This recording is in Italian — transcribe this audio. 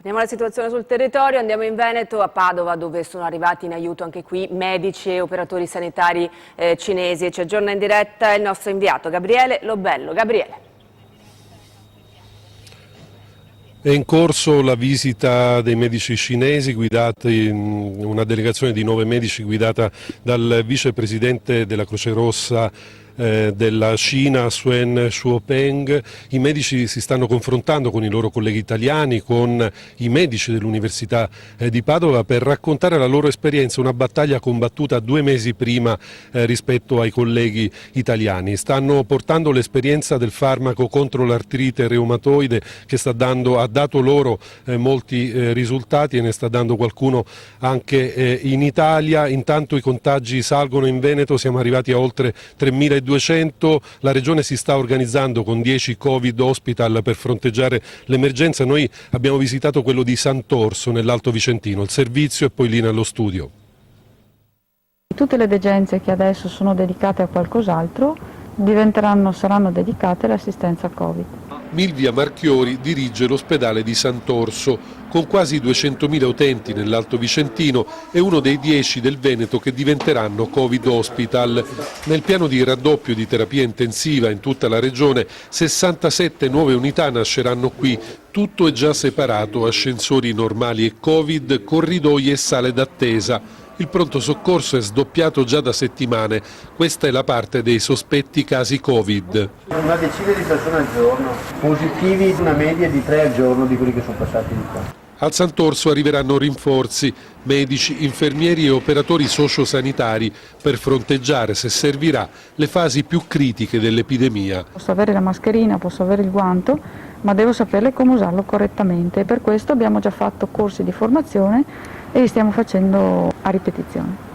Vediamo la situazione sul territorio, andiamo in Veneto, a Padova, dove sono arrivati in aiuto anche qui medici e operatori sanitari cinesi. Ci aggiorna in diretta il nostro inviato Gabriele Lobello. Gabriele. È in corso la visita dei medici cinesi, una delegazione di 9 medici guidata dal vicepresidente della Croce Rossa della Cina, Suen Shuopeng. I medici si stanno confrontando con i loro colleghi italiani, con i medici dell'Università di Padova, per raccontare la loro esperienza, una battaglia combattuta 2 mesi prima rispetto ai colleghi italiani. Stanno portando l'esperienza del farmaco contro l'artrite reumatoide che ha dato loro molti risultati e ne sta dando qualcuno anche in Italia. Intanto i contagi salgono in Veneto, siamo arrivati a oltre 3.200, la regione si sta organizzando con 10 Covid hospital per fronteggiare l'emergenza. Noi abbiamo visitato quello di Sant'Orso nell'Alto Vicentino, il servizio è poi lì nello studio. Tutte le degenze che adesso sono dedicate a qualcos'altro saranno dedicate all'assistenza Covid. Milvia Marchiori dirige l'ospedale di Sant'Orso, con quasi 200.000 utenti nell'Alto Vicentino, è uno dei 10 del Veneto che diventeranno Covid Hospital. Nel piano di raddoppio di terapia intensiva in tutta la regione, 67 nuove unità nasceranno qui. Tutto è già separato, ascensori normali e Covid, corridoi e sale d'attesa. Il pronto soccorso è sdoppiato già da settimane, questa è la parte dei sospetti casi Covid. Una decina di persone al giorno, positivi una media di 3 al giorno di quelli che sono passati di qua. Al Sant'Orso arriveranno rinforzi, medici, infermieri e operatori sociosanitari per fronteggiare, se servirà, le fasi più critiche dell'epidemia. Posso avere la mascherina, posso avere il guanto, ma devo sapere come usarlo correttamente. Per questo abbiamo già fatto corsi di formazione e li stiamo facendo a ripetizione.